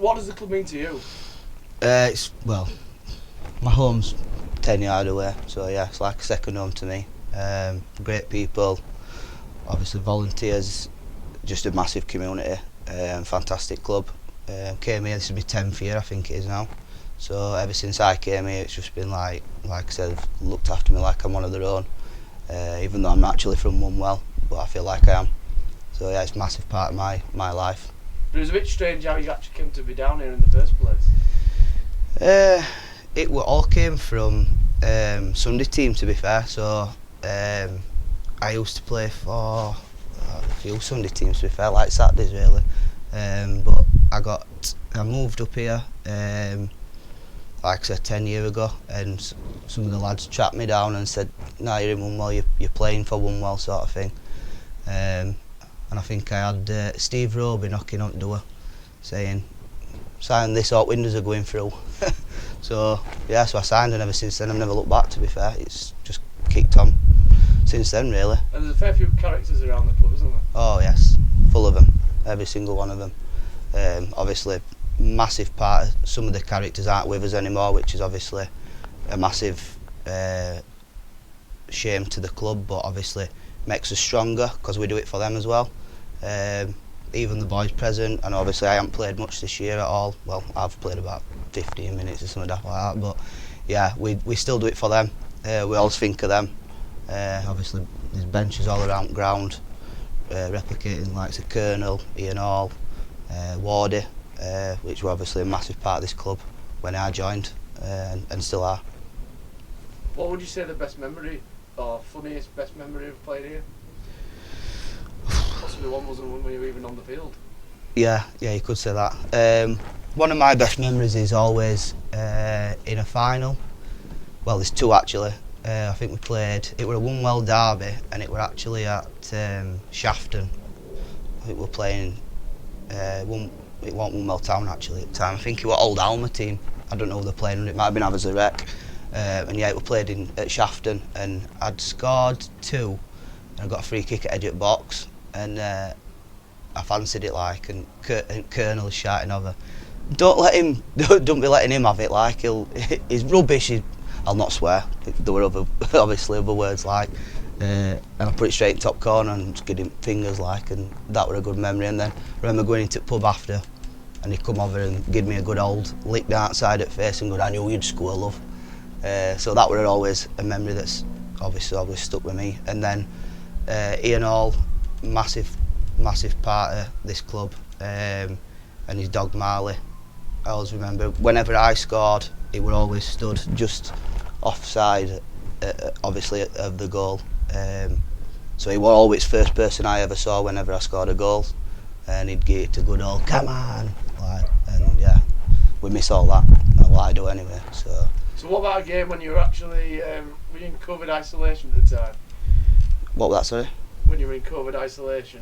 what does the club mean to you? Well, my home's 10 yards away, so yeah, it's like a second home to me. Great people, obviously volunteers, just a massive community, fantastic club. Came here, this is my 10th year I think it is now, so ever since I came here it's just been like I said, they've looked after me like I'm one of their own, even though I'm not actually from Wombwell, but I feel like I am. So yeah, it's a massive part of my life. But it was a bit strange how you actually came to be down here in the first place. It all came from Sunday team, to be fair. So I used to play for a few Sunday teams, to be fair, like Saturdays really. But I moved up here, like I said, 10 years ago, and some of the lads tracked me down and said, "No, you're in Wombwell, you're playing for Wombwell," sort of thing. And I think I had Steve Roby knocking on the door, saying, "Sign this, or windows are going through." So yeah, so I signed, and ever since then I've never looked back, to be fair. It's just kicked on since then really. And there's a fair few characters around the club, isn't there? Oh yes, full of them, every single one of them. Obviously massive part of some of the characters aren't with us anymore, which is obviously a massive shame to the club, but obviously makes us stronger because we do it for them as well. Even the boys present, and obviously I haven't played much this year at all. Well, I've played about 15 minutes or something like that, but yeah, we still do it for them. We always think of them. Obviously there's benches all around ground, replicating like the Colonel, Ian Hall, Wardy, which were obviously a massive part of this club when I joined, and still are. What would you say the best memory, or funniest best memory of playing here? Possibly one wasn't when we were even on the field. Yeah, you could say that. One of my best memories is always in a final. Well, there's two actually. I think we played, it were a Wombwell derby, and it were actually at Shafton. I think we were playing, it wasn't Wombwell Town actually at the time. I think it was Old Alma team. I don't know who they're playing, it might have been Havers a Wreck. And yeah, it was played at Shafton, and I'd scored 2, and I got a free kick at edge at box, and I fancied it like, and Colonel shouting over, don't be letting him have it, like he's rubbish. I'll not swear, there were obviously other words like, and I put it straight in top corner and just gave him fingers like, and that were a good memory. And then I remember going into the pub after, and he come over and give me a good old lick down outside at face and go, "I knew you'd score, love." So that were always a memory that's obviously always stuck with me. And then Ian Hall, massive part of this club, and his dog Marley. I always remember whenever I scored, he were always stood just offside, obviously of the goal. So he was always first person I ever saw whenever I scored a goal, and he'd get it a good old "come on," like, and yeah, we miss all that. That's what I do anyway. So what about a game when you were actually were you in COVID isolation at the time? What was that, sorry? When you were in COVID isolation.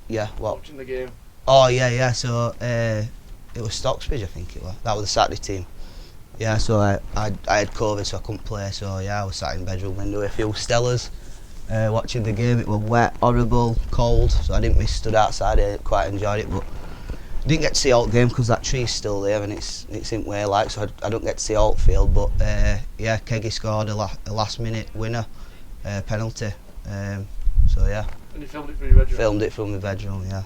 Yeah, what? Watching the game. Oh yeah. So it was Stocksbridge, I think it was. That was the Saturday team. Yeah, so I had COVID, so I couldn't play. So yeah, I was sat in the bedroom window with a few Stellas, watching the game. It was wet, horrible, cold. So I didn't miss, stood outside. I quite enjoyed it, but didn't get to see all the game because that tree's still there and it's in way like, so I don't get to see all the field. But yeah, Keggy scored a last minute winner, penalty. So yeah. And you filmed it from your bedroom? Filmed it from my bedroom, yeah.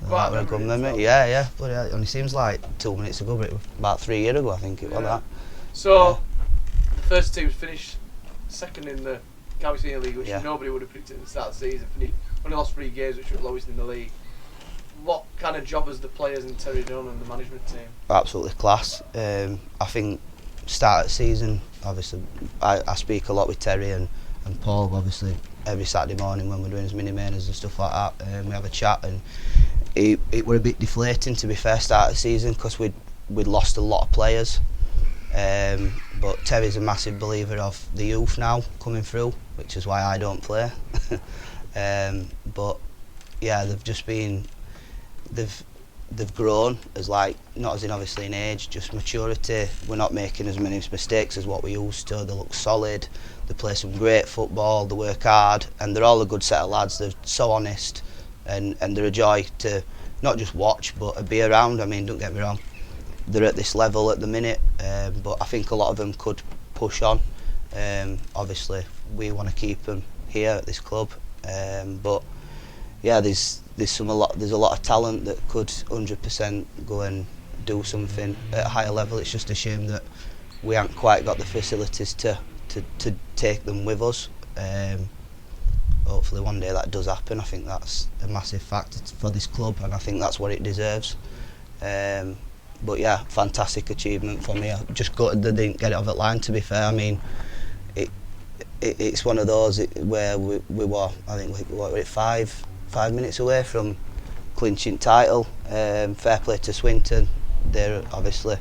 Quite a good memory. Yeah. But it only seems like 2 minutes ago, but it was about 3 years ago, I think it was that. So the first team's finished second in the County Senior League, which nobody would have picked at the start of the season. Only lost 3 games, which was lowest in the league. What kind of job has the players and Terry done and the management team? Absolutely class. I think start of the season, obviously I speak a lot with Terry and Paul, obviously every Saturday morning when we're doing his mini mainers and stuff like that, we have a chat, and it were a bit deflating, to be fair, start of the season, because we'd lost a lot of players, but Terry's a massive believer of the youth now coming through, which is why I don't play. But yeah, they've grown, as like, not as in obviously in age, just maturity. We're not making as many mistakes as what we used to. They look solid, they play some great football, they work hard, and they're all a good set of lads. They're so honest, and they're a joy to not just watch but be around. I mean, don't get me wrong, they're at this level at the minute, but I think a lot of them could push on. Obviously we want to keep them here at this club, but yeah, there's a lot of talent that could 100% go and do something at a higher level. It's just a shame that we haven't quite got the facilities to take them with us. Hopefully one day that does happen. I think that's a massive factor for this club, and I think that's what it deserves. But yeah, fantastic achievement for me. I just gutted they didn't get it off the line, to be fair. I mean, it's one of those where we were, I think we were 5 minutes away from clinching title. Fair play to Swinton. They're obviously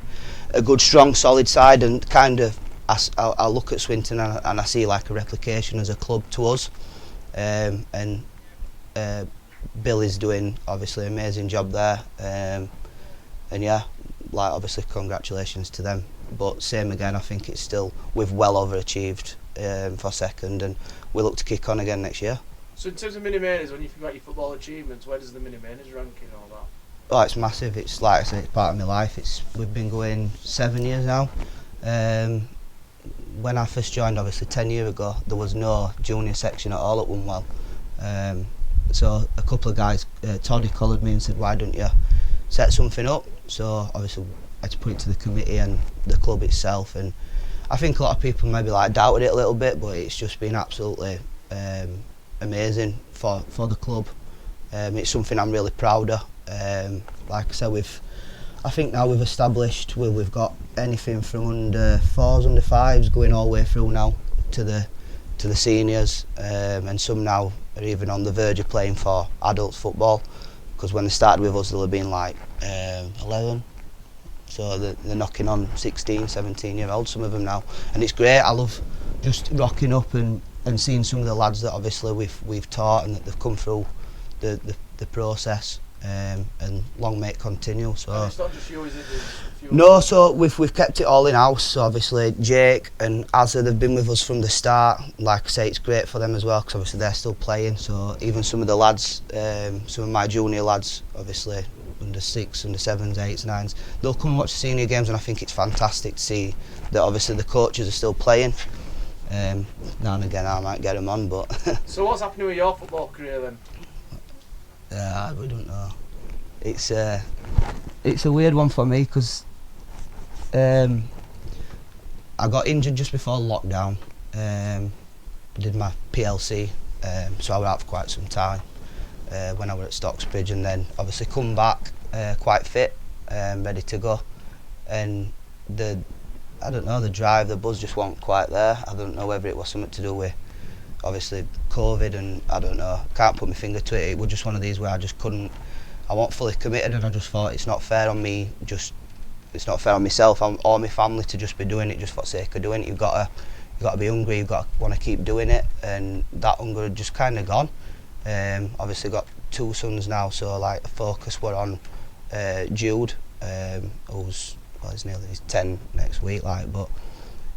a good, strong, solid side, and kind of I look at Swinton and I see like a replication as a club to us. And Bill is doing obviously an amazing job there. And yeah, like obviously congratulations to them. But same again, I think it's still, we've well overachieved for second, and we look to kick on again next year. So in terms of mini-mainers, when you think about your football achievements, where does the mini-mainers rank in all that? Oh, it's massive. It's like I say, it's part of my life. We've been going 7 years now. When I first joined, obviously 10 years ago, there was no junior section at all at Wombwell. So a couple of guys, Toddy collared me and said, why don't you set something up? So obviously I had to put it to the committee and the club itself, and I think a lot of people maybe like doubted it a little bit, but it's just been absolutely amazing for the club. It's something I'm really proud of. Like I said, I think now we've established we've got anything from under 4s, under 5s, going all the way through now to the seniors, and some now are even on the verge of playing for adults football, because when they started with us they'll have been like 11, so they're knocking on 16, 17-year-olds, some of them now, and it's great. I love just rocking up and seeing some of the lads that obviously we've taught and that they've come through the process. And long may it continue. So and it's not just you, is it? No, so we've kept it all in house. So obviously Jake and Azza, they've been with us from the start. Like I say, it's great for them as well, because obviously they're still playing. So even some of the lads, some of my junior lads, obviously under 6, under 7s, 8s, 9s, they'll come and watch the senior games, and I think it's fantastic to see that obviously the coaches are still playing. Now and again I might get them on, but So what's happening with your football career then? We don't know. It's a weird one for me, because I got injured just before lockdown. Did my PLC, so I was out for quite some time when I was at Stocksbridge, and then obviously come back quite fit, ready to go. And I don't know, the drive, the buzz just wasn't quite there. I don't know whether it was something to do with obviously COVID, and I don't know, can't put my finger to it. It was just one of these where I just couldn't, I wasn't fully committed, and I just thought it's not fair on me, it's not fair on myself or my family to just be doing it just for the sake of doing it. You've got to be hungry, you've got to want to keep doing it, and that hunger had just kind of gone. Obviously got 2 sons now, so like the focus were on Jude, who's he's 10 next week, like, but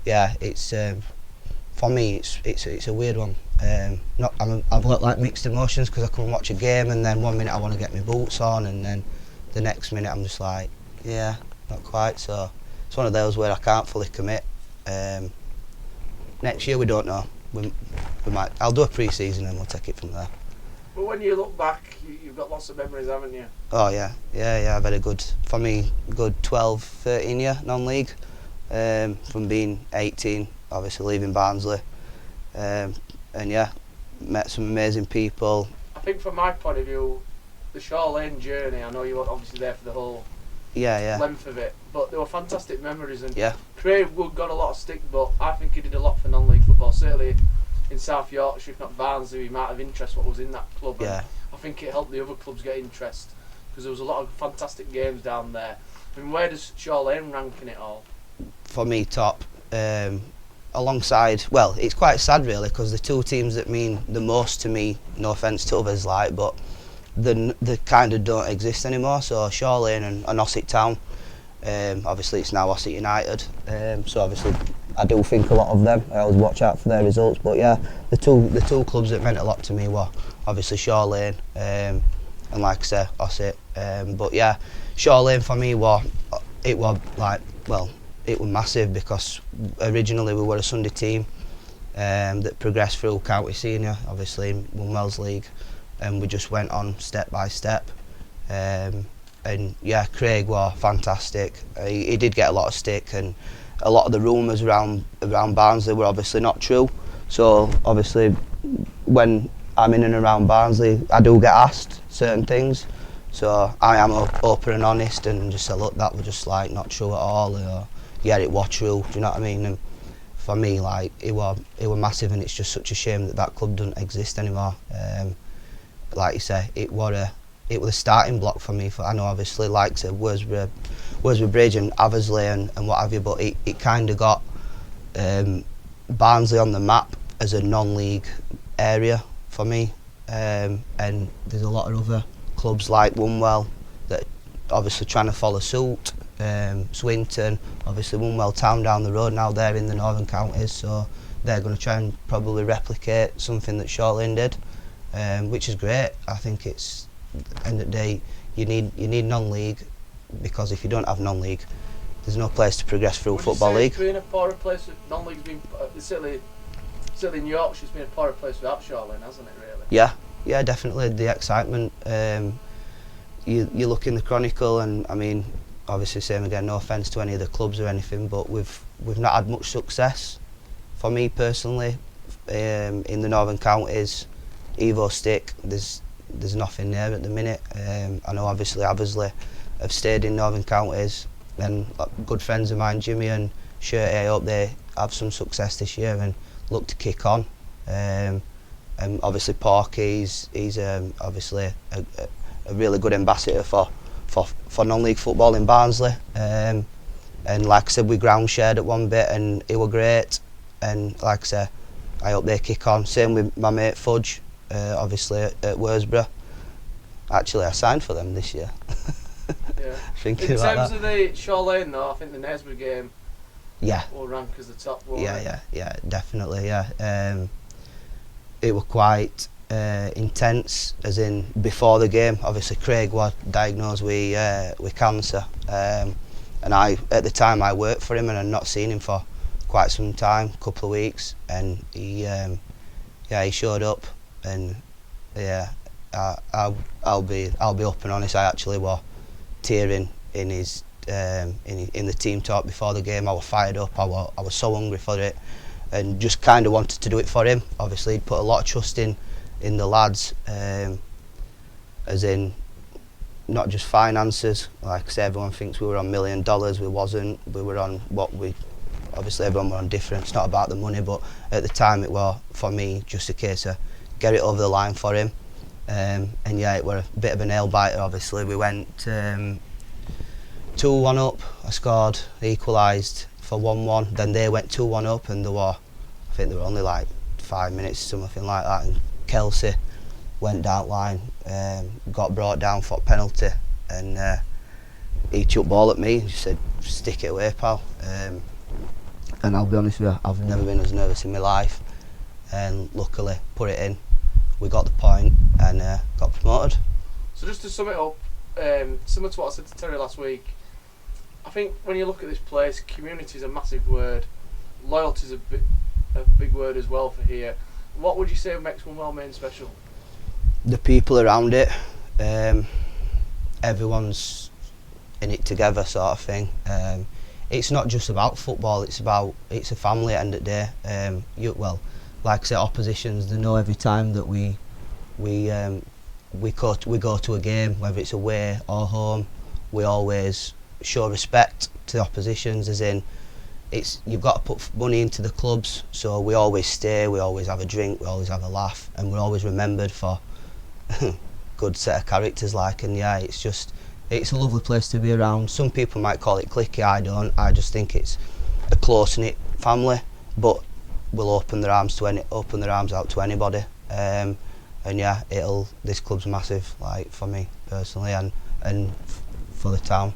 yeah, it's for me it's a weird one. I've got like mixed emotions, because I come and watch a game, and then one minute I want to get my boots on, and then the next minute I'm just like, yeah, not quite. So it's one of those where I can't fully commit. Next year we don't know. We might. I'll do a pre-season and we'll take it from there. But when you look back, you've got lots of memories, haven't you? Oh yeah. I've had a good 12, 13 year non-league, from being 18, obviously leaving Barnsley, and yeah, met some amazing people. I think from my point of view, the Shaw Lane journey, I know you weren't obviously there for the whole length of it, but they were fantastic memories, and Craig Wood got a lot of stick, but I think he did a lot for non-league football, certainly in South Yorkshire, if not Barnsley, he might have interest what was in that club. Yeah. And I think it helped the other clubs get interest, because there was a lot of fantastic games down there. I mean, where does Shaw Lane rank in it all? For me, top. Alongside, well, it's quite sad really, because the 2 teams that mean the most to me, no offence to others, like, but they kind of don't exist anymore. So Shaw Lane and Ossett Town. Obviously it's now Ossett United, so obviously I do think a lot of them. I always watch out for their results, but yeah, the two clubs that meant a lot to me were obviously Shaw Lane, and like I say, Ossett. But yeah, Shaw Lane for me was massive, because originally we were a Sunday team that progressed through county senior, obviously in Wombwell's league, and we just went on step by step. And yeah, Craig was fantastic. He did get a lot of stick, and a lot of the rumours around Barnsley were obviously not true. So obviously when I'm in and around Barnsley, I do get asked certain things. So I am open and honest and just say, look, that was just like not true at all, or yeah, it was true. Do you know what I mean? And for me, like, it was massive, and it's just such a shame that club doesn't exist anymore. Like you say, it was a starting block for me. I know obviously, like say, Worsborough Bridge and Aversley and what have you, but it kind of got Barnsley on the map as a non-league area for me. And there's a lot of other clubs like Wombwell that obviously trying to follow suit. Swinton, obviously Wombwell Town down the road now, they're in the northern counties, so they're going to try and probably replicate something that Shaw Lane did, which is great. I think it's, at the end of the day, you need non-league, because if you don't have non-league, there's no place to progress through football league. It's been a poorer place with non-league's been certainly in Yorkshire, it's been a poorer place without Shaw Lane, hasn't it, really? Yeah, definitely. The excitement. You look in the Chronicle, and I mean, obviously, same again, no offence to any of the clubs or anything, but we've not had much success. For me personally, in the northern counties, Evo Stick, there's nothing there at the minute. I know obviously Aversley have stayed in northern counties, and good friends of mine, Jimmy and Shirty, I hope they have some success this year and look to kick on. And obviously Porky, he's obviously a really good ambassador for non-league football in Barnsley. And like I said, we ground shared at one bit, and it were great. And like I said, I hope they kick on. Same with my mate Fudge, obviously at Worsborough. Actually, I signed for them this year. Yeah. In terms of the Shaw Lane, though, I think the Nesbitt game will rank as the top one. Yeah, definitely. Yeah, it was quite intense, as in before the game. Obviously, Craig was diagnosed with cancer, and at the time I worked for him, and I'd not seen him for quite some time, couple of weeks, and he showed up, and yeah, I'll be up and honest. I actually was tearing in his in the team talk before the game. I was fired up. I was so hungry for it, and just kind of wanted to do it for him. Obviously, he'd put a lot of trust in the lads, as in not just finances. Like I said, everyone thinks we were on $1 million. We wasn't. We were on obviously everyone were on different. It's not about the money, but at the time it was, for me, just a case of get it over the line for him. And yeah, it were a bit of a nail biter. Obviously, we went 2-1 up. I scored, equalised for 1-1. Then they went 2-1 up, and I think there were only like 5 minutes, something like that. And Kelsey went down line, got brought down for penalty, and he chucked ball at me and just said, "Stick it away, pal." And I'll be honest with you, I've never been as nervous in my life. And luckily, put it in. We got the point and got promoted. So just to sum it up, similar to what I said to Terry last week, I think when you look at this place, community is a massive word, loyalty is a big word as well for here. What would you say makes Wombwell Main special? The people around it, everyone's in it together, sort of thing. It's not just about football; it's a family at the end of the day. Like I said, oppositions, they know every time that we go to a game, whether it's away or home, we always show respect to the oppositions, as in you've got to put money into the clubs, so we always stay, we always have a drink, we always have a laugh, and we're always remembered for good set of characters, and yeah, it's a lovely place to be around. Some people might call it cliquey, I don't. I just think it's a close-knit family, but will open their arms out to anybody, and yeah, this club's massive, like for me personally, and for the town.